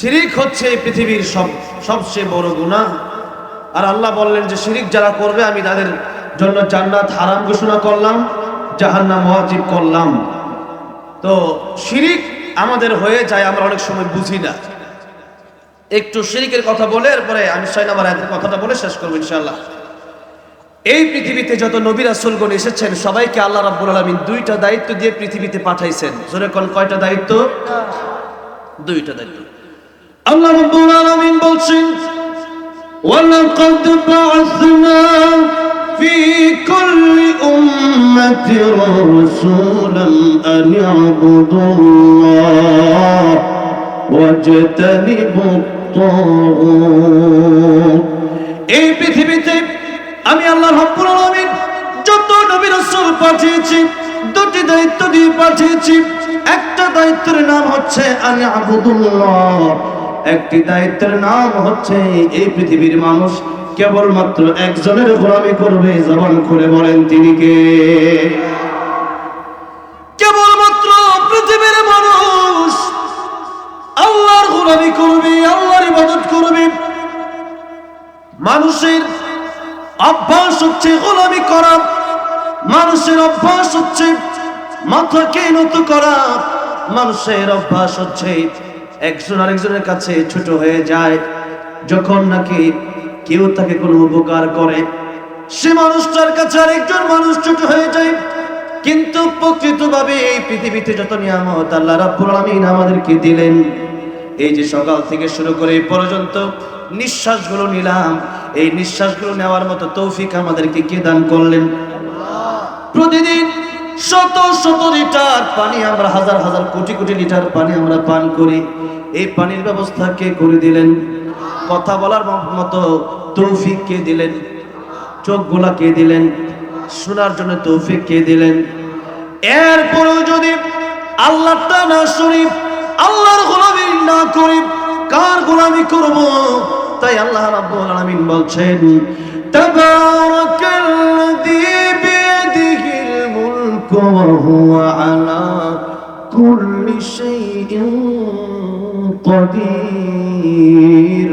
শিরিক হচ্ছে এই পৃথিবীর সবচেয়ে বড় গুনাহ। আর আল্লাহ বললেন যে শিরিক যারা করবে আমি তাদের জন্য জান্নাত হারাম ঘোষণা করলাম, জাহান্নাম ওয়াজিব করলাম। তো শিরিক আমাদের হয়ে যায়, আমরা অনেক সময় বুঝি না। একটু শিরিকের কথা বলে এরপরে আমি 6 নম্বর আয়াতের কথাটা বলে শেষ করব ইনশাআল্লাহ। এই পৃথিবীতে যত নবী রাসূলগণ এসেছেন সবাইকে আল্লাহ রাব্বুল আলামিন দুইটা দায়িত্ব দিয়ে পৃথিবীতে পাঠাইছেন। জোরে কোন কয়টা দায়িত্ব? দুইটা দায়িত্ব। আল্লাহ রাব্বুল আলামিন বলছেন, ওয়ালাকাদ বা'আসনা ফি কুল্লি উম্মাতির রাসূলান আন ই'বুদুল্লাহ ওয়াজতানিবুত তাগুত। এই পৃথিবীতে আমি আল্লাহ রাব্বুল আলামিন যত নবী রাসূল পাঠিয়েছি দুটি দায়িত্ব দিয়ে পাঠিয়েছি। একটা দায়িত্বের নাম হচ্ছে আন ই'বুদুল্লাহ, একটি দায়িত্বের নাম হচ্ছে এই পৃথিবীর মানুষ কেবলমাত্র একজনের গোলামি করবে। জবান খুলে বলেন তিনি কে? কেবলমাত্র পৃথিবীর মানুষ আল্লাহর গোলামি করবে, আল্লাহর ইবাদত করবে। মানুষের অভ্যাস হচ্ছে গোলামি করা, মানুষের অভ্যাস হচ্ছে মাথাকে নত করা, মানুষের অভ্যাস হচ্ছে একজন আরেকজনের কাছে ছোট হয়ে যায়। যখন নাকি কেউ তাকে কোনো উপকার করে সে মানুষটার কাছে আরেকজন মানুষ ছোট হয়ে যায়। কিন্তু প্রকৃতভাবে এই পৃথিবীতে যত নিয়ামত আল্লাহ রাব্বুল আলামিন আমাদেরকে দিলেন, এই যে সকাল থেকে শুরু করে এই পর্যন্ত নিঃশ্বাসগুলো নিলাম, এই নিঃশ্বাসগুলো নেওয়ার মতো তৌফিক আমাদেরকে কে দান করলেন? প্রতিদিন শত শত লিটার পানি আমরা, হাজার হাজার কোটি কোটি লিটার পানি আমরা পান করি। এই পানির ব্যবস্থা কে করে দিলেন? কথা বলার মতো তৌফিক কে দিলেন? চোখগুলা কে দিলেন? শোনার জন্য তৌফিক কে দিলেন? এরপরেও যদি আল্লাহটা না শুনি, আল্লাহর গোলামি না করি, কার গোলামি করব? তাই আল্লাহ রাব্বুল আলামিন বলছেন, তাবারাকাল্লাযী বিয়াদিহিল মুলকু ওয়া হুয়া আলা কুল্লি শাইইন কাদির।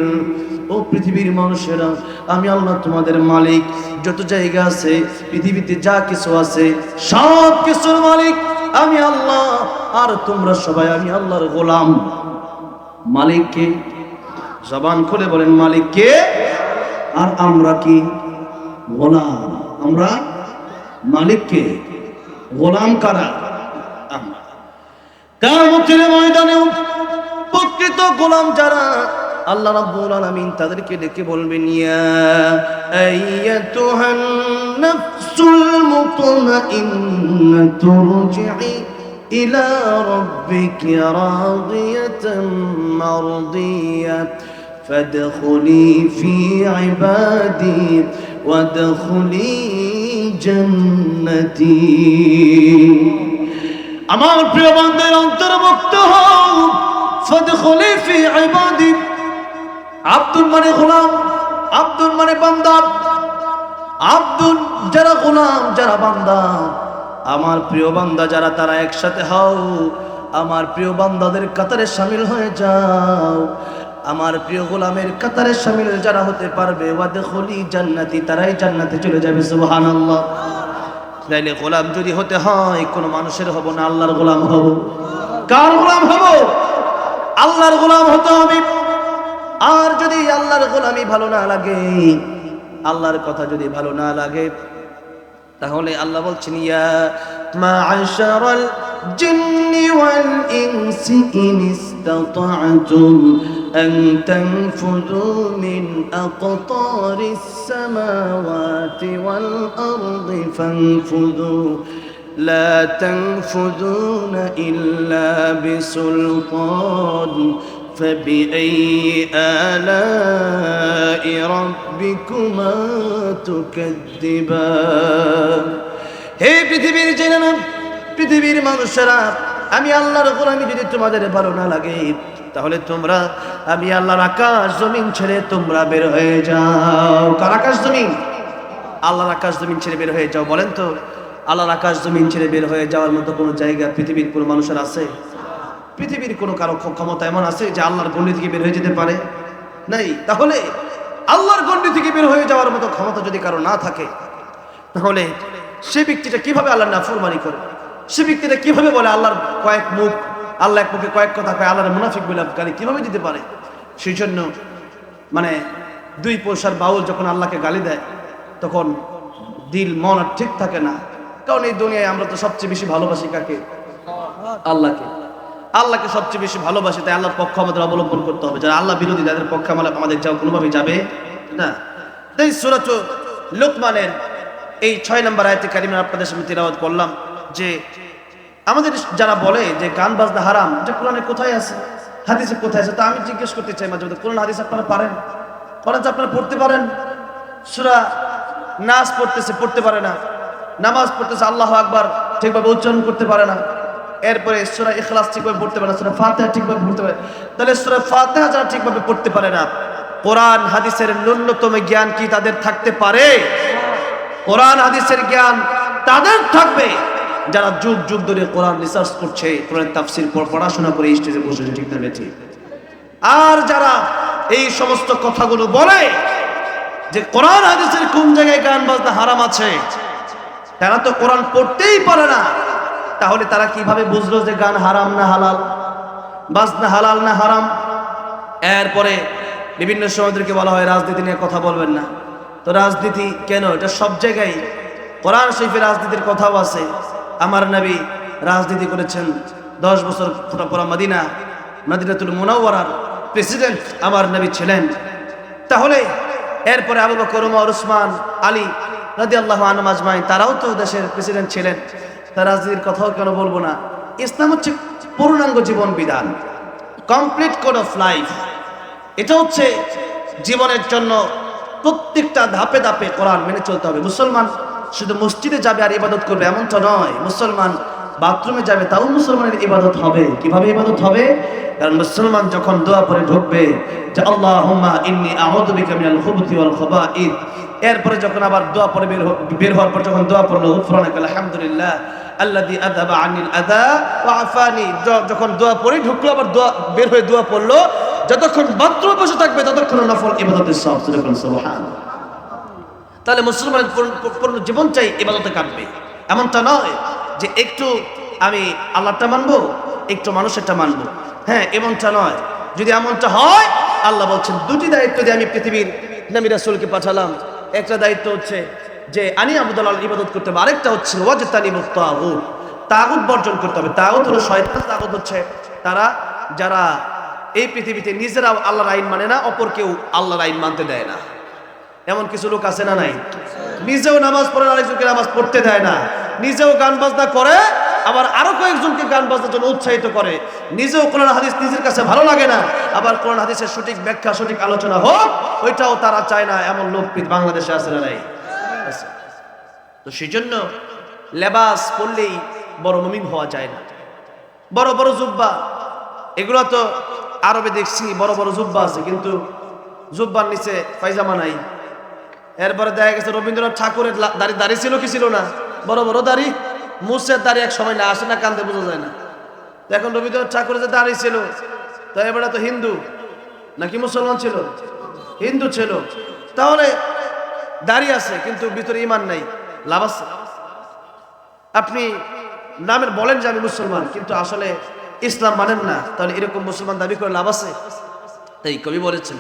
ও পৃথিবীর মানুষেরা, আমি আল্লাহ তোমাদের মালিক। যত জায়গা আছে পৃথিবীতে যা কিছু আছে সব কিছুর মালিক আমি আল্লাহ, আর তোমরা সবাই আমি আল্লাহর গোলাম। মালিক কে? জবান খুলে বলেন মালিক কে? আর আমরা কি? গোলাম। আমরা মালিক কে, গোলাম কারা? আমরা। কিয়ামতের ময়দানে প্রকৃত গোলাম যারা আল্লাহ রাব্বুল আলামিন তাদেরকে ডেকে বলবেন, ইয়া আইয়াতুহান নাফসুল মুতমাইন্নাতু রুজিই ইলা রাব্বিকি রাদিয়াতাম মারদিয়া ফাদখুলি ফি ইবাদি ওয়াদখুলি জান্নাতি। আমার প্রিয় বান্দার অন্তর্ভুক্ত হও। ফাদখুলি ফি ইবাদি, আব্দুল মানে গোলাম, আব্দুল মানে বান্দা, আব্দুল যারা গোলাম, যারা বান্দা, আমার প্রিয় বান্দা যারা, তারা একসাথে হও। আমার প্রিয় বান্দাদের কাতারে শামিল হয়ে যাও। আমার প্রিয় গোলামের কাতারে শামিল যারা হতে পারবে, ওয়াদখুলি জান্নাতি, তারাই জান্নাতে চলে যাবে। সুবহানাল্লাহ। তাইলে গোলাম যদি হতে হয় কোন মানুষের হব না, আল্লাহর গোলাম হব। কার গোলাম হব? আল্লাহর গোলাম হতে হবে। আর যদি আল্লাহর গোলামি ভালো না লাগে, আল্লাহর কথা যদি ভালো না লাগে, তাহলে আল্লাহ বলছেন, ইয়া মা'আশারাল জিন্নি ওয়াল ইনসি ইন ইসতাতা'তুম আন তানফুযু মিন আকতারিস সামাওয়াতি ওয়াল আরদি ফানফুযু لا تنفذون إلا بسلطان فبأي آلاء ربكما تكذبان। হে পৃথিবীর জেনেনা, পৃথিবীর মানুষেরা, আমি আল্লাহর গোলামি যদি তোমাদের ভালো না লাগে, তাহলে তোমরা আমি আল্লাহর আকাশ জমিন ছেড়ে তোমরা বের হয়ে যাও। কার আকাশ জমিন? আল্লাহর আকাশ জমিন ছেড়ে বের হয়ে যাও। বলেন তো, আল্লাহর আকাশ জমিন ছেড়ে বের হয়ে যাওয়ার মতো কোনো জায়গা পৃথিবীর কোনো মানুষের আছে? পৃথিবীর কোনো কারো ক্ষমতা এমন আছে যে আল্লাহর গণ্ডি থেকে বের হয়ে যেতে পারে? নাই। তাহলে আল্লাহর গণ্ডি থেকে বের হয়ে যাওয়ার মতো ক্ষমতা যদি কারো না থাকে, তাহলে সে ব্যক্তিটা কিভাবে আল্লাহর নাফরমানি করে? সে ব্যক্তিটা কিভাবে বলে আল্লাহর কয়েক মুখ, আল্লাহ এক মুখে কয়েক কথা কয়, আল্লাহর মুনাফিক বলে গালি কিভাবে দিতে পারে? সেই জন্য মানে দুই পয়সার বাউল যখন আল্লাহকে গালি দেয় তখন দিল মন আর ঠিক থাকে না। কারণ এই দুনিয়ায় আমরা তো সবচেয়ে বেশি ভালোবাসি কাকে? আল্লাহকে। আল্লাহকে সবচেয়ে বেশি ভালোবাসি, তাই আল্লাহর পক্ষ আমাদের অবলম্বন করতে হবে। যারা আল্লাহ বিরোধী তাদের পক্ষে আমাদের যাওয়া কোনোভাবেই যাবে না। তাই সূরা লোকমানের এই 6 নম্বর আয়াতে কারিমা আপনাদের সামনে তিলাওয়াত করলাম যে আমাদের যারা বলে যে গান বাজনা হারাম, এটা কোরআনে কোথায় আছে, হাদিসে কোথায় আছে? তা আমি জিজ্ঞেস করতে চাই মাঝে মধ্যে, কোরআন হাদিস আপনারা পারেন? কোরআন আপনারা পড়তে পারেন? সূরা নাস পড়তেছে, পড়তে পারে না। নামাজ পড়তেছে, আল্লাহু আকবার ঠিকভাবে উচ্চারণ করতে পারে না। এরপরে সূরা ইখলাস ঠিকভাবে পড়তে পারে না, সূরা ফাতিহা ঠিকভাবে পড়তে পারে। তাহলে সূরা ফাতিহা যারা ঠিকভাবে পড়তে পারে না, কোরআন হাদিসের ন্যূনতম জ্ঞান কি তাদের থাকতে পারে? কোরআন হাদিসের জ্ঞান তাদের থাকবে যারা যুগ যুগ ধরে কোরআন রিসার্চ করছে, কোরআন তাফসীর পড়াশোনা করে স্টেজে বসেছে, ঠিক না বেঠি? আর যারা এই সমস্ত কথাগুলো বলে যে কোরআন হাদিসের কোন জায়গায় গান বাজনা হারাম আছে, তারা তো কোরআন পড়তেই পারে না। তাহলে তারা কিভাবে বুঝলো যে গান হারাম না হালাল, বাজনা হালাল না হারাম? এরপরে বিভিন্ন সময়দেরকে বলা হয় রাজনীতি নিয়ে কথা বলবেন না। তো রাজনীতি কেন? এটা সব জায়গায় কোরআন শরীফে রাজনীতির কথাও আছে। আমার নবী রাজনীতি করেছেন 10 বছর পুরা মদিনাতুল মুনাওয়ারার প্রেসিডেন্ট আমার নবী ছিলেন। তাহলে এরপরে আবু বকর, ওমর, ওসমান, আলী রাদিয়াল্লাহু আনহুম আজমাইন তারাও তো দেশের প্রেসিডেন্ট ছিলেন। তার রাজনীতির কথাও কেন বলবো না? ইসলাম হচ্ছে পূর্ণাঙ্গ জীবন বিধান, কমপ্লিট কোড অফ লাইফ। এটা হচ্ছে জীবনের জন্য প্রত্যেকটা ধাপে ধাপে কোরআন মেনে চলতে হবে। মুসলমান শুধু মসজিদে যাবে আর ইবাদত করবে এমনটা নয়। মুসলমান বাথরুমে যাবে, তাও মুসলমানের ইবাদত হবে। কিভাবে ইবাদত হবে? কারণ মুসলমান যখন দোয়া পড়ে ঢুকবে যে আল্লাহুম্মা ইন্নী আউযু বিকা মিনাল খুবুতি ওয়াল খাবাইথ, এরপরে যখন আবার দোয়া পড়ে বের হওয়ার পর যখন দোয়া পড়লো গুফরানাকা আলহামদুলিল্লাহ আল্লাযী আযহাবা আনিল আযা ওয়া আফানি, যখন দোয়া পড়ে ঢুকলো আবার দোয়া বের হয়ে দোয়া পড়লো, যতক্ষণ বাথরুমে বসে থাকবে ততক্ষণ নফল ইবাদতের সওয়াব। সুবহানাল্লাহ। তাহলে মুসলমানের পূর্ণ জীবন চাই ইবাদতে কাটবে। এমনটা নয় যে একটু আমি আল্লাহটা মানবো, একটু মানুষেরটা মানবো। হ্যাঁ, এমনটা নয়। যদি এমনটা হয়, আল্লাহ বলছেন দুটি দায়িত্ব দিয়ে আমি পৃথিবীর নবী রাসূলকে পাঠালাম। একটা দায়িত্ব হচ্ছে যে আনি আবুদুল্লাহ ইবাদত করতে হবে, আরেকটা হচ্ছে ওয়াজতানিবুত তাগুত, তাগুত বর্জন করতে হবে। তাগুত হলো শয়তান। তাগুত হচ্ছে তারা যারা এই পৃথিবীতে নিজেরাও আল্লাহর আইন মানে না, অপর কেউ আল্লাহর আইন মানতে দেয় না। এমন কিছু লোক আছে না নাই? নিজেও নামাজ পড়ে আরেকজনকে নামাজ পড়তে দেয় না, নিজেও গান বাজনা করে আবার আরো কয়েকজনকে গান বাজনার জন্য উৎসাহিত করে। নিজেও কোরআন হাদিস নিজের কাছে ভালো লাগে না, আবার কোরআন হাদিসের সঠিক ব্যাখ্যা সঠিক আলোচনা হোক ওইটাও তারা চায় না। এমন লোক বাংলাদেশে আছে না নাই? তো সেই জন্য লেবাস পরলেই বড় মুমিন হওয়া যায় না। বড় বড় জুব্বা, এগুলো তো আরবে দেখছি বড় বড় জুব্বা আছে, কিন্তু জুব্বার নিচে পায়জামা নাই। এরপরে দেখা গেছে রবীন্দ্রনাথ ঠাকুরের দাড়ি ছিল কি ছিল না? বড় বড় দাড়ি, মুসের দাড়ি এক সময় না আসে না, কান্দে বোঝা যায় না। তো এখন রবীন্দ্রনাথ ঠাকুরের যে দাড়ি ছিল, তো এবারে তো হিন্দু নাকি মুসলমান ছিল? হিন্দু ছিল। তাহলে দাড়ি আছে কিন্তু ভিতরে ইমান নাই, লাভ আছে? আপনি নামের বলেন যে আমি মুসলমান, কিন্তু আসলে ইসলাম মানেন না, তাহলে এরকম মুসলমান দাবি করে লাভ আছে? তাই কবি বলেছেন,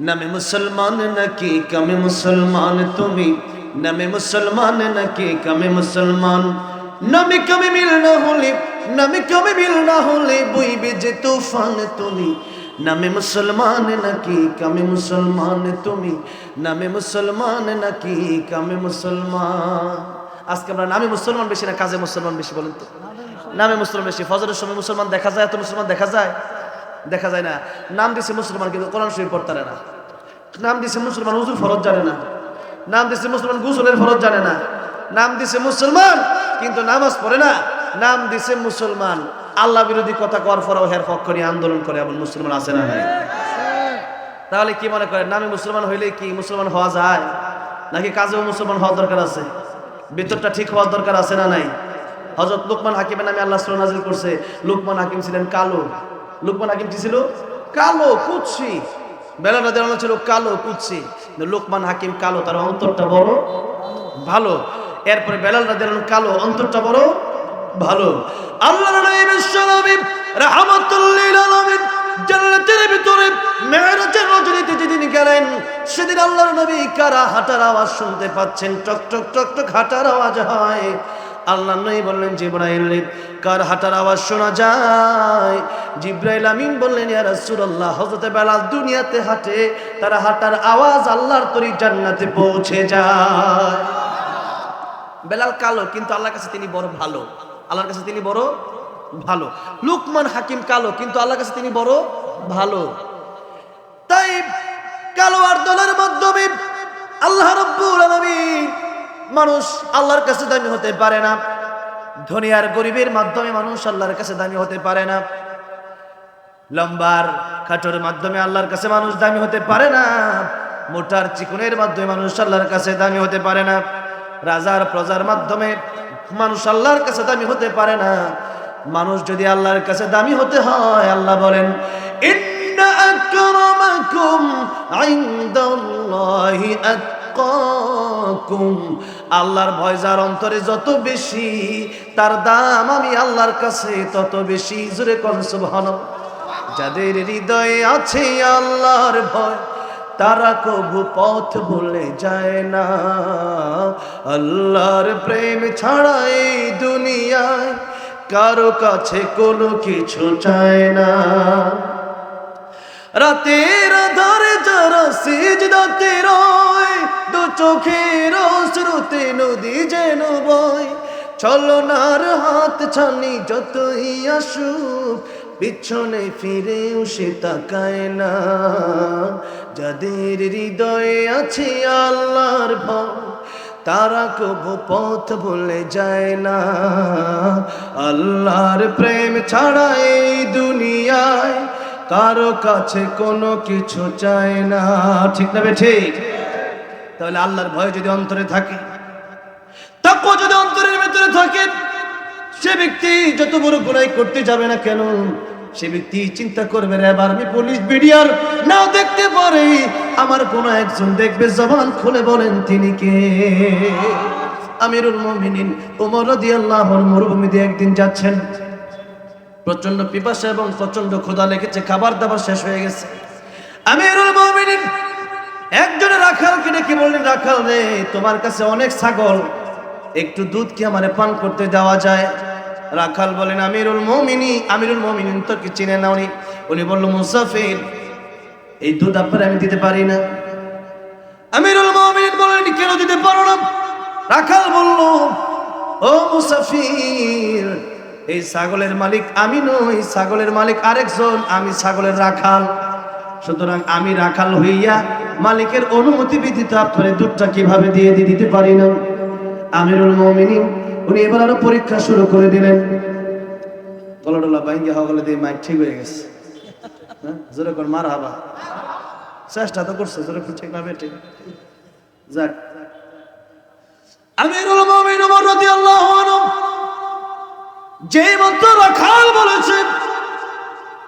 নামে মুসলমান নাকি কামে মুসলমান তুমি, নামে মুসলমান নাকি কামে মুসলমান, নামে কামে মিল না হলে, নামে কামে মিল না হলে বইবে যে তুফান তুমি, নামে মুসলমান নাকি কামে মুসলমান তুমি, নামে মুসলমান নাকি কামে মুসলমান। আজকে আমরা নামে মুসলমান বেশি না কাজে মুসলমান বেশি? বলেন তো। নামে মুসলমান বেশি। ফজরের সময় মুসলমান দেখা যায়, এত মুসলমান দেখা যায়? দেখা যায় না। নাম দিছে মুসলমান কিন্তু কোরআন শরীফ পড়তে না। নাম দিছে মুসলমান হুজুর ফরজ জানে না। নাম দিছে মুসলমান গোসলের ফরজ জানে না। নাম দিছে মুসলমান কিন্তু নামাজ পড়ে না। নাম দিছে মুসলমান, আল্লাহ বিরোধী কথা কর পরেও হের পক্ষ নিয়ে আন্দোলন করে, এমন মুসলমান আছে না নাই? তাহলে কি মনে করেন নামে মুসলমান হইলে কি মুসলমান হওয়া যায়? নাকি কাজেও মুসলমান হওয়ার দরকার আছে? ভিতরটা ঠিক হওয়ার দরকার আছে না নাই? হযরত লুকমান হাকিমের নামে আল্লাহ সূরা নাযিল করছে। লুকমান হাকিম ছিলেন কালো। লুকমান হাকিম কি ছিল? কালো, কুৎসি। বেলাল রাদিয়াল্লাহু আনহু ছিল কালো, কুৎসি। লুকমান হাকিম কালো, তার অন্তরটা বড় ভালো। এরপরে বেলাল রাদিয়াল্লাহু আনহু কালো, অন্তরটা বড় ভালো। আল্লাহর নবী বিশ্বনবী রাহমাতুল লিল আলামিন জান্নাতের ভিতরে মেরাজের রজনীতে যেদিন গেলেন, সেদিন আল্লাহর নবী কারা হাঁটার আওয়াজ শুনতে পাচ্ছেন। টক টক টক টক হাঁটার আওয়াজ হয়। আল্লাহর নবী বললেন, জিবরাইল, কার হাঁটার আওয়াজ শোনা যায়? জিবরাইল আমিন বললেন, ইয়া রাসূলুল্লাহ, হযরত বেলাল দুনিয়াতে হাঁটে, তার হাঁটার আওয়াজ আল্লাহর তরি জান্নাতে পৌঁছে যায়। বেলাল কালো, কিন্তু আল্লাহর কাছে তিনি বড় ভালো। আল্লাহর কাছে তিনি বড় ভালো। লুকমান হাকিম কালো, কিন্তু আল্লাহর কাছে তিনি বড় ভালো। তাই কালো আর দলের মাধ্যমে আল্লাহ রাব্বুল আলামিন, মানুষ আল্লাহর কাছে দামি হতে পারে না। ধনী আর গরিবের মাধ্যমে মানুষ আল্লাহর কাছে দামি হতে পারে না। লম্বার খাটোর মাধ্যমে আল্লাহর কাছে মানুষ দামি হতে পারে না। মোটার চিকনের মাধ্যমে মানুষ আল্লাহর কাছে দামি হতে পারে না। রাজার প্রজার মাধ্যমে মানুষ আল্লাহর কাছে দামি হতে পারে না। মানুষ যদি আল্লাহর কাছে দামি হতে হয়, আল্লাহ বলেন, ইন্না আকরামাকুম ইনদাল্লাহি আতকাকুম। আল্লাহর ভয় যার অন্তরে যত বেশি, তার দাম আমি আল্লাহর কাছে তত বেশি। জোরে কোন সুবহানাল্লাহ। যাদের হৃদয়ে আছে আল্লাহর ভয়, তারা কবু পথ ভুলে যায় না। আল্লাহর প্রেম ছাড়া এই দুনিয়ায় কারো কাছে কোনো কিছু চায় না। রাতের আধারে যারা সিজদাতে রয়, দু চোখের অশ্রুতে নদী যেন বয়। ছলনার হাত ছানি যতই আসুক, পিছনে ফিরেও সে তাকায় না। যাদের হৃদয়ে আছে আল্লাহর ভয়, তারা কবু পথ ভুলে যায় না। আল্লাহর প্রেম ছাড়া এই দুনিয়ায় কারো কাছে কোনো কিছু চায় না। ঠিক না ঠিক? তাহলে আল্লাহর ভয় যদি অন্তরে থাকে, তাকওয়া যদি অন্তরের ভিতরে থাকে, সে ব্যক্তি যত বড় গুনাহ করতে যাবে না কেন, সে ব্যক্তি চিন্তা করবে, রে এবার আমি পুলিশ বিডিআর না দেখতে পারি, আমার কোনো একজন দেখবে, জবান খুলে বলেন তিনি কে? আমিরুল মুমিনিন ওমর রাদিয়াল্লাহু আনহু মরুভূমিতে একদিন যাচ্ছেন। প্রচন্ড পিপাসা এবং প্রচন্ড ক্ষুধা লেগেছে, খাবার দাবার শেষ হয়ে গেছে। আমিরুল মুমিনিন একজনের রাখালকে ডেকে বললেন, রাখাল রে, তোমার কাছে অনেক ছাগল, একটু দুধ কি আমারে পান করতে দেওয়া যায়? রাখাল বলেন, আমিরুল মুমিনিন তো কি চিনে না উনি? উনি বলল, মুসাফির, এই দুধ আপনার আমি দিতে পারি না। আমিরুল মুমিনিন বলেন, কেন দিতে পারো না? রাখাল বলল, ও মুসাফির, এই ছাগলের মালিক আমি নই, ছাগলের মালিক আরেকজন, আমি ছাগলের রাখাল। সুতরাং আমি রাখাল হইয়া মালিকের অনুমতি ব্যতীত আপনার দুধটা কিভাবে দিয়ে দিতে পারি না। আমিরুল মুমিনিন উনি এবার আরো পরীক্ষা শুরু করে দিলেন। গলাডোলা বাইঙ্গা হগলে দিয়ে মাইক ঠিক হয়ে গেছে। জোরে কর মারহাবা। চেষ্টা তো করছে, জোরে ঠিক না বেটে? যাক, আমিরুল মুমিনিন ওমর রাদিয়াল্লাহু আনহু যে মাত্র রাখাল বলেছে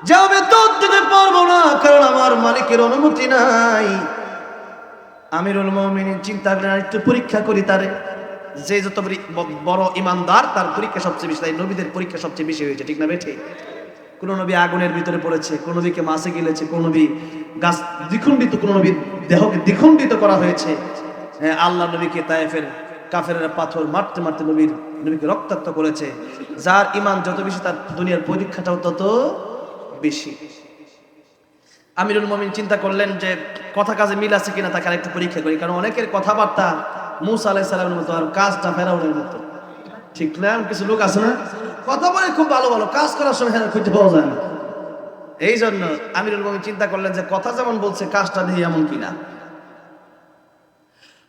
যে আমি দুধ দিতে পারবো না, কারণ আমার মালিকের অনুমতি নাই, আমিরুল মুমিনিন চিন্তা করলেন, একটু পরীক্ষা করি তারে। যে যত বড় ইমানদার, তার পরীক্ষা সবচেয়ে বেশি। তাই নবীদের পরীক্ষা সবচেয়ে বেশি হয়েছে, ঠিক না বেঠে? কোন নবী আগুনের ভিতরে পড়েছে, কোন নবীকে মাছে গিলেছে, কোন নবী গাছ দ্বিখণ্ডিত, কোন নবীর দেহকে দ্বিখণ্ডিত করা হয়েছে। আল্লাহ নবীকে তায়েফের কাফেরেরা পাথর মারতে মারতে নবীকে রক্তাক্ত করেছে। যার ইমান যত বেশি, তার দুনিয়ার পরীক্ষাটাও তত বেশি। আমিরুল মুমিনিন চিন্তা করলেন যে কথা কাজে মিল আছে কিনা, তাকে আরেকটু পরীক্ষা করি, কারণ অনেকের কথাবার্তা মুসা আলাইহিস সালামের মতো আর কাজটা ফেরাউনের মতো, ঠিক না? কিছু লোক আছে না, কথা বলে খুব ভালো ভালো, কাজ করার সময় খুঁজে পাওয়া যায় না। এই জন্য আমিরুল মুমিনিন চিন্তা করলেন যে কথা যেমন বলছে, কাজটা দিয়ে এমন কিনা।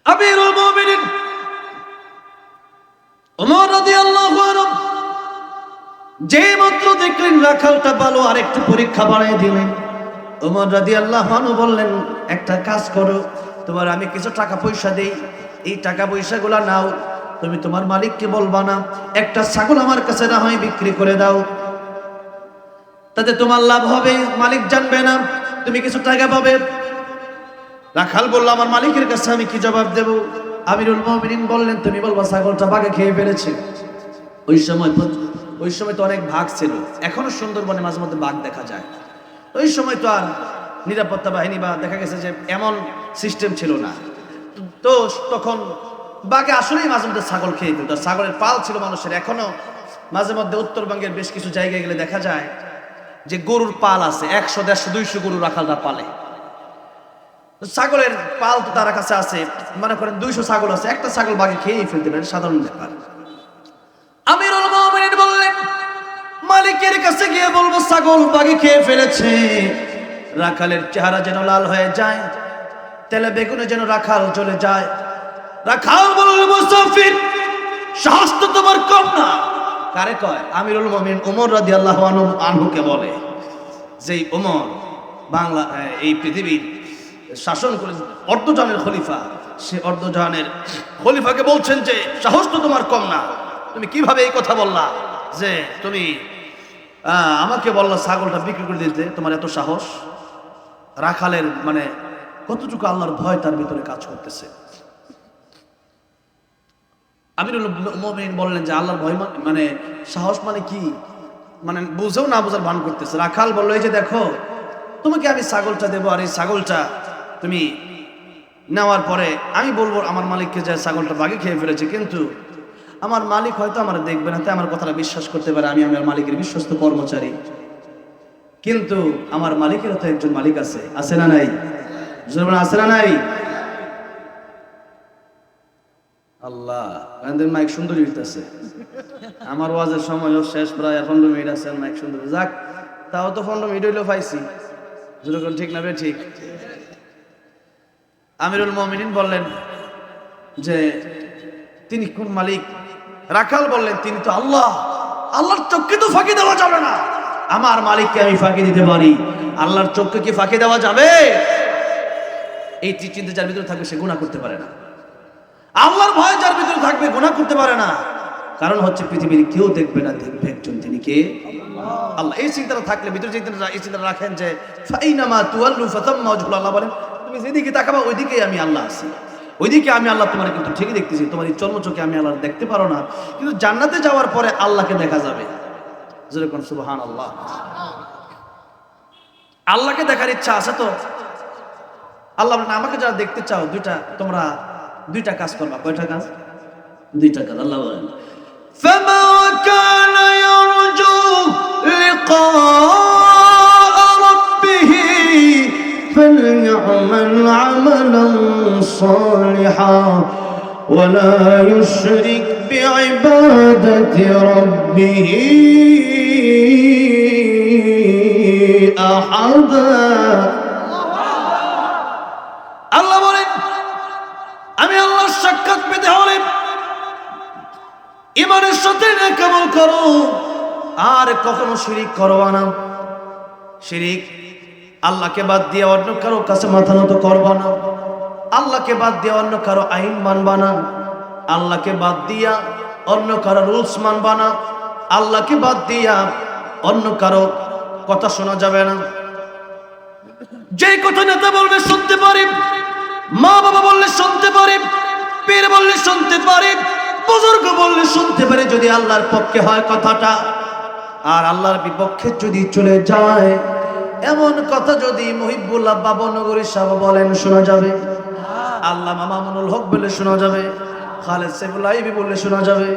আমিরুল মুমিনিন ওমর রাদিয়াল্লাহু আনহু যে মাত্র দেখলেন রাখালটা ভালো, আরেকটু পরীক্ষা বাড়াই দিলেন। ওমর রাদিয়াল্লাহু আনহু বললেন, একটা কাজ করো, তোমার আমি কিছু টাকা পয়সা দেই, এই টাকা পয়সাগুলা নাও, তুমি তোমার মালিককে বলবা না একটা ছাগল আমার কাছে না হয় বিক্রি করে দাও, তাতে তোমার লাভ হবে, মালিক জানবে না, তুমি কিছু টাকা পাবে। রাখাল বলল আমার মালিকের কাছে আমি কি জবাব দেব? আমিরুল মুমিনিন বললেন তুমি বলবা ছাগলটা বাঘে খেয়ে ফেলেছে। ওই সময় তো অনেক বাঘ ছিল, এখনো সুন্দরবনে মাঝে মধ্যে বাঘ দেখা যায়। ওই সময় তো আর নিরাপত্তা বাহিনী বা দেখা গেছে যে এমন সিস্টেম ছিল না, তো তখন বাঘে আসলেই মাঝে মধ্যে ছাগল খেয়ে ফেলত। ছাগলের পাল ছিল মানুষের, এখনো মাঝে মধ্যে উত্তরবঙ্গের বেশ কিছু জায়গায় গেলে দেখা যায় যে গরুর পাল আছে, 100, 150, 200 গরু রাখালরা পালে। ছাগলের পাল তো তার কাছে আছে, মনে করেন 200 ছাগল আছে, একটা ছাগল বাঘে খেয়েই ফেলতে পারে, সাধারণ ব্যাপার। আমিরুল মুমিনিন বললেন মালিকের কাছে গিয়ে বলবো ছাগল বাঘে খেয়ে ফেলেছে। রাখালের চেহারা যেন লাল হয়ে যায়, তেলে বেগুনে যেন রাখাল চলে যায়। রাখাল বলল মুসাফির সাহস তো তোমার কম না। কারে কয়? আমিরুল মুমিনিন ওমর রাদিয়াল্লাহু আনহুকে বলে, যেই ওমর বাংলা এই পৃথিবীর শাসন করে অর্ধজাহানের খলিফা, সে অর্ধজাহানের খলিফাকে বলছেন যে সাহস তো তোমার কম না, তুমি কিভাবে এই কথা বললা যে তুমি আমাকে বললা ছাগলটা বিক্রি করে দিতে, তোমার এত সাহস? রাখালের মানে কতটুকু আল্লাহর ভয় তার ভিতরে কাজ করতেছে। আমিরুল মুমিনিন বললেন যে আল্লাহর ভয় মানে সাহস মানে কি, মানে বুঝেও না বুঝার ভান করতেছে। রাখাল বললো এই যে দেখো তোমাকে আমি ছাগলটা দেবো, আর এই ছাগলটা তুমি নেওয়ার পরে আমি বলবো আমার মালিককে যে ছাগলটা বাঘে খেয়ে ফেলেছে, কিন্তু আমার মালিক হয়তো আমার দেখবে না, তাই আমার কথাটা বিশ্বাস করতে পারে আমি আমার মালিকের বিশ্বস্ত কর্মচারী, কিন্তু আমার মালিকেরও তো একজন মালিক আছে, আছে না নাই? আছে না নাই? আল্লাহ মাইক সুন্দর হইতেছে, আমার ওয়াজের সময় শেষ, প্রায় 15 মিনিট আছে, মাইক সুন্দর, যাক তাও তো 15 মিনিট হইলেও পাইছি, যেরকম ঠিক না বে ঠিক। আমিরুল মুমিনিন বললেন যে তিনি কোন মালিক? রাখাল বললেন তিনি তো আল্লাহ, আল্লাহর চোখকে তো ফাঁকি দেওয়া যাবে না, আমার মালিককে আমি ফাঁকি দিতে পারি, আল্লাহর চোখকে কি ফাঁকি দেওয়া যাবে? এই চিন্তা যার ভিতরে থাকবে সে গুনাহ করতে পারে না, আল্লাহর ভয় যার ভিতরে থাকবে গুনাহ করতে পারে না, কারণ হচ্ছে পৃথিবীর কেউ দেখবে না, দেখবে একজন, তিনি কে? আল্লাহ। এই চিন্তাটা থাকলে ভিতরে এই চিন্তা রাখেন যে ফাইনামা তুয়াল্লু ফাতাম্মা ওয়াজহুল্লাহ, আল্লাহ বলেন তুমি যেদিকে তাকাবা ওইদিকেই আমি আল্লাহ আছি, ওইদিকে আমি আল্লাহ তোমার কিন্তু ঠিকই দেখতেছি, তোমার এই চর্মচোখে আমি আল্লাহ দেখতে পারো না, কিন্তু জান্নাতে যাওয়ার পরে আল্লাহকে দেখা যাবে। যেরকম সুবহানাল্লাহ, আল্লাহকে দেখার ইচ্ছা আছে তো আল্লাহ বলেন আমাকে যারা দেখতে চাও তোমরা দুইটা কাজ করবা। কয়টা কাজ? দুইটা কাজ। আল্লাহ বলেন فَمَنْ كَانَ يَرْجُو لِقَاءَ رَبِّهِ فَلْيَعْمَلْ عَمَلًا صَالِحًا وَلَا يُشْرِكْ بِعِبَادَةِ رَبِّهِ أَحَدًا। আল্লাহ বলেন আমি আল্লাহর সাক্ষাৎ পেতে হলে ইমানের সাথে নেক আমল করো, আর কখনো শিরিক করবা না। শিরিক আল্লাহকে বাদ দিয়ে অন্য কারো কাছে মাথা নত করবা না, আল্লাহকে বাদ দিয়ে অন্য কারো আইন মানবা না, আল্লাহকে বাদ দিয়া অন্য কারো রুলস মানবা না, আল্লাহকে বাদ দিয়া অন্য কারো কথা শোনা যাবে না। যে কথা নেতা বলবে শুনতে পারি, মা বাবা বললে শুনতে পারি, পীর বললে শুনতে পারি, বুজুর্গ বললে শুনতে পারি, যদি আল্লাহর পক্ষে হয় কথাটা, আর আল্লাহর বিপক্ষে যদি চলে যায় এমন কথা যদি মুহিবুল্লাহ বাবনগরী সাহেব বলেন শোনা যাবে, আল্লাহ মামুনুল হক বললে শোনা যাবে, খালেদ সাইফুল আইবি বললে শোনা যাবে,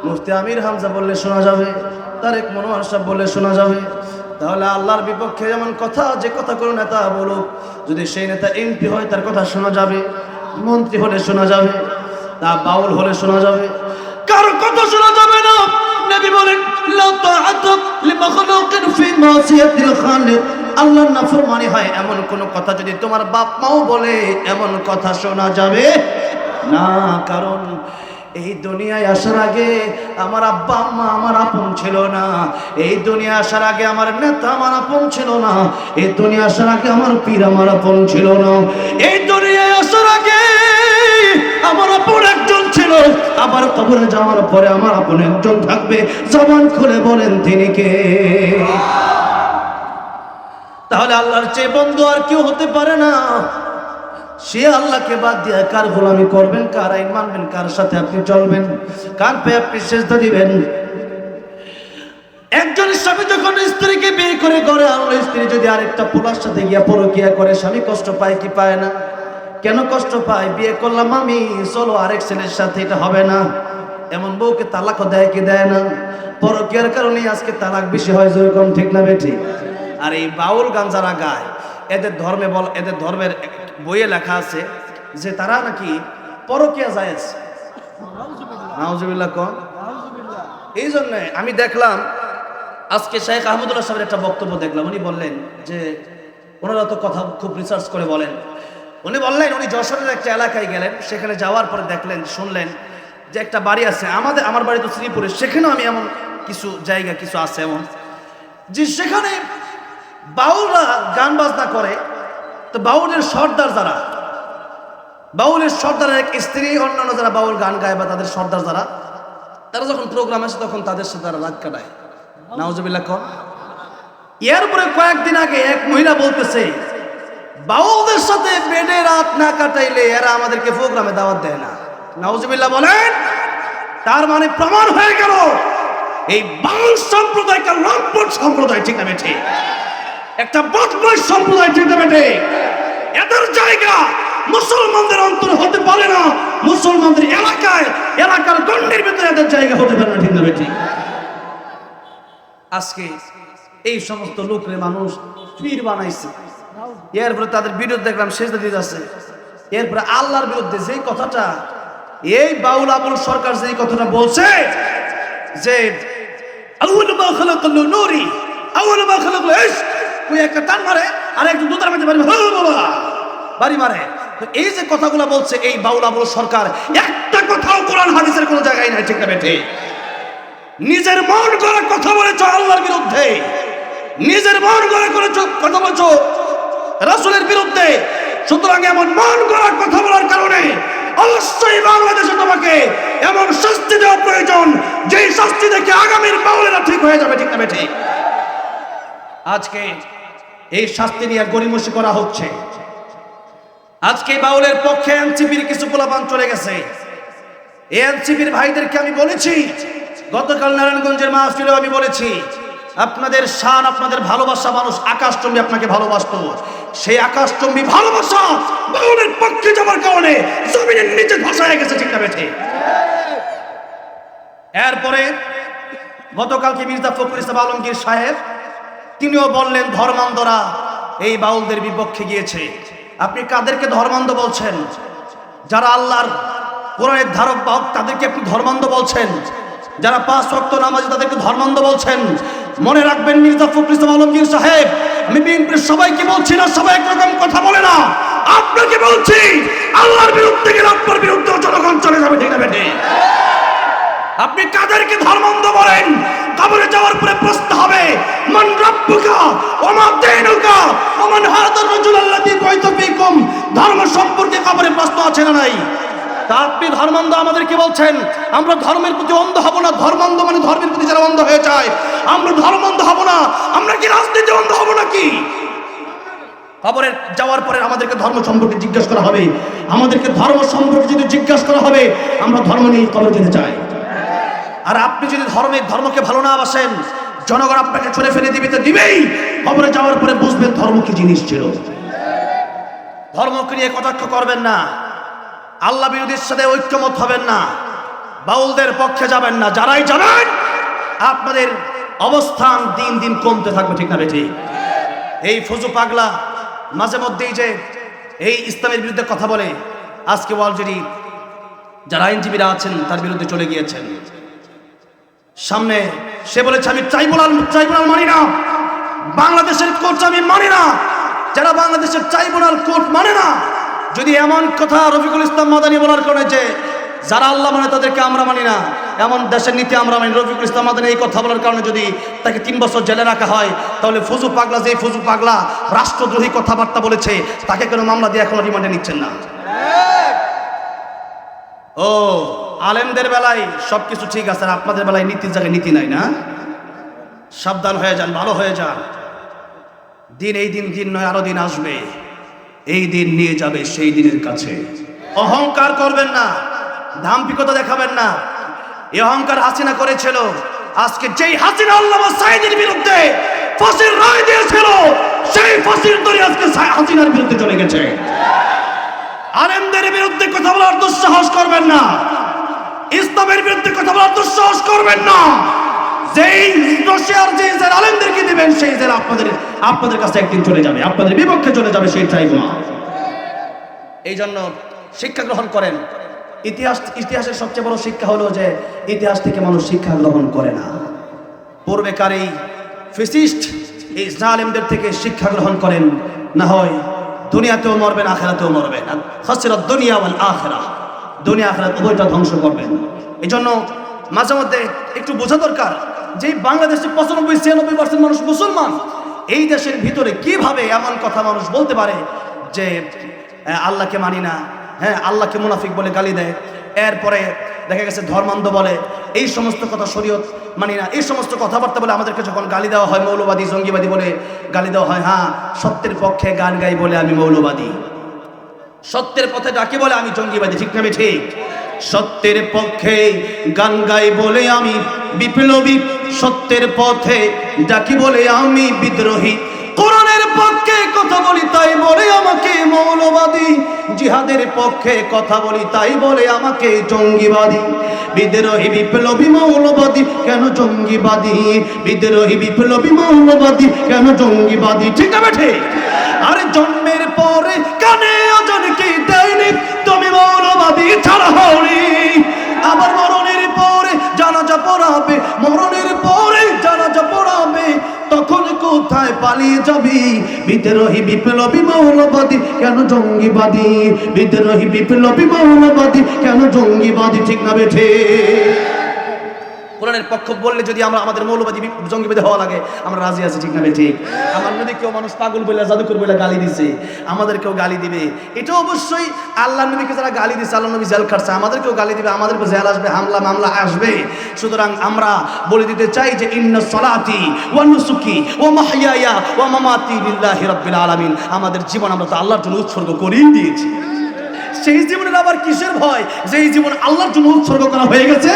মুফতি আমির হামজা বললে শোনা যাবে, তারেক মনোয়ার সাহেব বললে শোনা যাবে। তাহলে আল্লাহর বিপক্ষে যেমন কথা, যে কথা কোনো নেতা বলুক, যদি সেই নেতা এমপি হয় তার কথা শোনা যাবে, মন্ত্রী হলে শোনা যাবে, তা বাউল হলে শোনা যাবে, কার কথা শোনা যাবে না। নবী বলেন লা তাআত লিমাখলুকিন ফি মাসিয়াতিল খালিক, আল্লাহর নাফরমানি হয় এমন কোন কথা যদি তোমার বাপ মাও বলে এমন কথা শোনা যাবে না। কারণ এই দুনিয়ায় আসার আগে আমার আব্বা আম্মা আমার আপন ছিল না, এই দুনিয়া আসার আগে আমার নেতা আমার আপন ছিল না, এই দুনিয়া আসার আগে আমার পীর আমার আপন ছিল না, এই দুনিয়ায় আসার আগে আমার আপন একজন ছিল, আবার কবরে যাওয়ার পরে আমার আপন একজন থাকবে, জবান খুলে বলেন তিনি কে? তাহলে আল্লাহর চেয়ে বন্ধু আর কেউ হতে পারে না। সে আল্লাহকে বাদ দিয়ে কার গোলামি করবেন, কার আইন মানবেন, কার সাথে আপনি চলবেন, কার পেয়ে আপনি সেজদা দিবেন? একজন স্বামী যখন স্ত্রীকে বিয়ে করে ঘরে আনলো, স্ত্রী যদি আরেকটা পুরুষের সাথে গিয়া পরকিয়া করে, স্বামী কষ্ট পায় কি পায় না? কেন কষ্ট পায়? বিয়ে করলাম আমি, চলো আরেক ছেলের সাথে, এটা হবে না। এমন বউকে তালাকও দেয় কি দেয় না? পরকিয়ার কারণে আজকে তালাক বেশি হয়, যেরকম ঠিক না বেঠি? আর এই বাউল গান যারা গায়, এদের ধর্মে এদের ধর্মের বইয়ে লেখা আছে যে তারা নাকি পরকিয়া জায়েজ। নাউজুবিল্লাহ কোন? এই জন্য আমি দেখলাম আজকে শেখ আহমদুল্লাহ সাহেবের একটা বক্তব্য দেখলাম। উনি বললেন যে ওনারা তো কথা খুব রিসার্চ করে বলেন। উনি বললেন উনি যশোরের একটা এলাকায় গেলেন, সেখানে যাওয়ার পরে দেখলেন, শুনলেন যে একটা বাড়ি আছে, আমার বাড়ি তো শ্রীপুরে, সেখানেও আমি এমন কিছু জায়গা কিছু আছে এমন যে সেখানে বাউলরা গান বাজনা করে। তো বাউলের সর্দারের এক স্ত্রী অন্যান্য যারা বাউল গান গায় বা তাদের সর্দার যারা, তারা যখন প্রোগ্রাম আসে তখন তাদের সাথে তারা রাত কাটায়। নাউজুবিল্লাহ কোন? এরপরে কয়েকদিন আগে এক মহিলা বলতেছে, বাউলদের সাথে বেডে রাত না কাটাইলে এরা আমাদেরকে প্রোগ্রামে দাওয়াত দেয় না। নাউজুবিল্লাহ বলেন। তার মানে প্রমাণ হয়ে গেল এই বাউল সম্প্রদায় একটা লম্পট সম্প্রদায়, ঠিক না বেঠে? একটা বদমাশ সম্প্রদায়, ঠিক না বেঠে? এদের জায়গা মুসলমানদের অন্তর হতে পারে না, মুসলমানদের এলাকার গণ্ডির ভিতরে এদের জায়গা হতে পারে না, ঠিক না বেঠে? আজকে এই সমস্ত লোকরে মানুষ পীর বানাইছে। এরপরে তাদের বিরুদ্ধে দেখলাম সেজদা দিতে আছে। এরপরে আল্লাহর বিরুদ্ধে যেই কথাটা এই বাউল আবুল সরকার যেই কথাটা বলছে যে আউয়ালু মা খালাকাল নূরি আউয়ালু মা খালাকাল ইশক, ওই একটা টান মারে আর একজন দুটার মধ্যে বাড়ি মারে। তো এই যে কথাগুলো বলছে এই বাউল আবুল সরকার, একটা কথাও কোরআন হাদিসের কোনো জায়গায় নাই, ঠিক না বেঠে? নিজের মন গড়া কথা বলেছ আল্লাহর বিরুদ্ধে, নিজের মন গড়া কথা বলছো রাসূলের বিরুদ্ধে। সুতরাং এমন মন গড়া কথা বলার কারণে অবশ্যই বাংলাদেশে তোমাকে এমন শাস্তি দেওয়া প্রয়োজন, যেই শাস্তি দেখে আগামীর বাউলেরা ঠিক হয়ে যাবে, ঠিক না বেঠে? আজকে এই শাস্তি নিয়ে গড়িমসি করা হচ্ছে। আজকে বাউলের পক্ষে এনসিপির কিছু পোলাপান চলে গেছে। এই এনসিপির ভাইদেরকে আমি বলেছি, গতকাল নারায়ণগঞ্জের মাহফিলেও আমি বলেছি, আপনাদের শান, আপনাদের ভালোবাসা, মানুষ আকাশচুম্বী আপনাকে ভালোবাসতো, সেই আকাশচুম্বী ভালোবাসা বাউলের পক্ষে যাওয়ার কারণে জমিনের নিচে ধসায় গেছে, ঠিক না বেঠে? এরপরে গতকালকে মির্জা ফখরুল ইসলাম আলমগীর সাহেব তিনিও বললেন ধর্মান্ধরা এই বাউলদের বিপক্ষে গিয়েছে। আপনি কাদেরকে ধর্মান্ধ বলছেন? যারা আল্লাহর কোরআনের ধারক বাহক তাদেরকে আপনি ধর্মান্ধ বলছেন, যারা 5 ওয়াক্ত নামাজি তাদেরকে ধর্মান্ধ বলছেন। মনে রাখবেন মির্জা ফখরুল ইসলাম আলমগীর সাহেব, আমি বিএনপির সবাইকে বলছি না, সবাই একরকম কথা বলে না, আপনাকে বলছি আল্লাহর বিরুদ্ধে গেলে আপনার বিরুদ্ধে জনগণ চলে যাবে, ঠিক না বেঠে? আপনি কাদেরকে ধর্মান্ধ বলেন? কবরে যাওয়ার পরে প্রশ্ন হবে মান রাব্বুকা ওয়া মা দীনুকা ওয়া মান হাদার রাজুল আল্লাযী বুইতা ফীকুম। ধর্ম সম্পর্কে কবরে প্রশ্ন আছে না নাই? তা আপনি ধর্মান্ধ আমাদেরকে বলছেন। আমরা ধর্মের প্রতি অন্ধ হব না। ধর্মান্ধ মানে ধর্মের প্রতি যারা অন্ধ হয়ে যায়, আমরা ধর্মান্ধ হব না। আমরা কি রাজনীতি অন্ধ হব নাকি? কবরে যাওয়ার পরে আমাদেরকে ধর্ম সম্পর্কে জিজ্ঞাসা করা হবে। আমাদেরকে ধর্ম সম্পর্কে যদি জিজ্ঞাসা করা হবে, আমরা ধর্ম নিয়ে কবরে যেতে চাই। আর আপনি যদি ধর্মকে ভালো না বাসেন, জনগণ আপনাকে ছুঁড়ে ফেলে দিবে, তো দিবেই। কবরে যাওয়ার পরে বুঝবেন ধর্ম কি জিনিস ছিল। ধর্মকে নিয়ে কটাক্ষ করবেন না, আল্লাহ বিরোধীর সাথে ঐক্যমত হবেন না, বাউলদের পক্ষে যাবেন না। যারাই যাবেন আপনাদের অবস্থান দিন দিন কমতে থাকবে, ঠিক না বেঠি? এই ফুজু পাগলা মাঝে মধ্যেই যে এই ইসলামের বিরুদ্ধে কথা বলে, আজকে অলরেডি যারা আইনজীবীরা আছেন তার বিরুদ্ধে চলে গিয়েছেন। সামনে সে বলেছে আমি ট্রাইব্যুনাল মানি না, বাংলাদেশের কোর্ট আমি মানি না। যারা বাংলাদেশের ট্রাইব্যুনাল কোর্ট মানে না, যদি এমন কথা রফিকুল ইসলাম মাদানী বলার কারণে যে যারা আল্লাহ মানে তাদেরকে আমরা মানি না, এমন দেশের নীতি আমরা মানি, রফিকুল ইসলাম মাদানী এই কথা বলার কারণে যদি তাকে 3 বছর জেলে রাখা হয়, তাহলে ফুজু পাগলা, যে ফুজু পাগলা রাষ্ট্রদ্রোহী কথাবার্তা বলেছে, তাকে কেন মামলা দিয়ে এখনো রিমান্ডে নিচ্ছেন না? ও আলেমদের বেলায় সবকিছু ঠিক আছে, আর আপনাদের বেলায় নীতির জায়গায় নীতি নাই না? সাবধান হয়ে যান, ভালো হয়ে যান। দিন এই দিন নয়, আরো দিন আসবে, এই দিন নিয়ে যাবে সেই দিনের কাছে। অহংকার করবেন না, দাম্ভিকতা দেখাবেন না। এই অহংকার হাসিনা করেছিল। আজকে যেই হাসিনা আল্লামা সাঈদীর বিরুদ্ধে ফাঁসির রায় দিয়েছিল, সেই ফাঁসির দড়ি আজকে হাসিনার বিরুদ্ধে চলে গেছে। আলেমদের বিরুদ্ধে কথা বলার দুঃসাহস করবেন না, ইসলামের বিরুদ্ধে কথা বলার দুঃসাহস করবেন না। যেই রশিয়ার যে আলেমদেরকে দিবেন, সেই জেল আপনাদের কাছে একদিন চলে যাবে, আপনাদের বিপক্ষে চলে যাবে সেই ট্রাইব্যুনাল। এই জন্য শিক্ষা গ্রহণ করেন। ইতিহাসের সবচেয়ে বড় শিক্ষা হলো যে ইতিহাস থেকে মানুষ শিক্ষা গ্রহণ করে না। পূর্বেকার এই ফ্যাসিস্ট এই জালেমদের থেকে শিক্ষা গ্রহণ করেন, না হয় দুনিয়াতেও মরবেন, আখিরাতেও মরবেন। খাসিরাত দুনিয়া ওয়াল আখিরাহ, দুনিয়া আখিরাত উভয়টা ধ্বংস করবেন। এই জন্য মাঝে মধ্যে একটু বোঝা দরকার যে বাংলাদেশে 95-96% মানুষ মুসলমান। এই দেশের ভিতরে কিভাবে এমন কথা মানুষ বলতে পারে যে আল্লাহকে মানি না, হ্যাঁ আল্লাহকে মুনাফিক বলে গালি দেয়, এরপরে দেখা গেছে ধর্মান্ধ বলে, এই সমস্ত কথা শরীয়ত মানি না, এই সমস্ত কথাবার্তা বলে আমাদেরকে যখন গালি দেওয়া হয়, মৌলবাদী জঙ্গিবাদী বলে গালি দেওয়া হয়। হ্যাঁ, সত্যের পক্ষে গান গাই বলে আমি মৌলবাদী, সত্যের পথে ডাকি বলে আমি জঙ্গিবাদী, ঠিক না ঠিক? সত্যের পক্ষে গান গাই বলে আমি বিপ্লবী, সত্যের পথে ডাকি বলে আমি বিদ্রোহী, কোরআনের পক্ষে কথা বলি তাই বলে আমাকে মৌলবাদী, জিহাদের পক্ষে কথা বলি তাই বলে আমাকে জঙ্গিবাদী। বিদ্রোহী বিপ্লবী মৌলবাদী কেন জঙ্গিবাদী, বিদ্রোহী বিপ্লবী মৌলবাদী কেন জঙ্গিবাদী, ঠিক না ঠিক? আরে জন্মের পরে কানে অজনকে দেয়নি, তুমি মৌলবাদী ছাড়া হওনি। আবার মরণের পরে জানাজা পড়াবে, মরণের পরে জানাজা পড়াবে, তখন কোথায় পালিয়ে যাবি? বিদ্রোহী বিপ্লবী মৌলবাদী কেন জঙ্গিবাদী, বিদ্রোহী বিপ্লবী মৌলবাদী কেন জঙ্গিবাদী, ঠিক না বেঠে? কোরআনের পক্ষ বললে যদি আমরা আমাদের মৌলবাদী জঙ্গিবাদী হওয়া লাগে, আমরা রাজি আছি, ঠিক না ঠিক? আমার নদী কেউ মানুষ পাগল বলে, জাদুকর বলে গালি দিছে, আমাদেরকেও গালি দিবে। এটা অবশ্যই আল্লাহ নবীকে যারা গালি দিচ্ছে, আল্লাহ নবী জেল খাটছে, আমাদেরকেও গালি দিবে, আমাদেরকেও জেল আসবে, হামলা মামলা আসবে। সুতরাং আমরা বলে দিতে চাই যে ইন্না সলাতি ওয়া নুসুকি ওয়া মাহইয়ায়া ওয়া মামাতি লিল্লাহি রাব্বিল আলামিন। আমাদের জীবন আমরা তো আল্লাহর জন্য উৎসর্গ করেই দিয়েছি। সেই জীবনের আবার কিসের ভয়, যেই জীবন আল্লাহর জন্য উৎসর্গ করা হয়ে গেছে।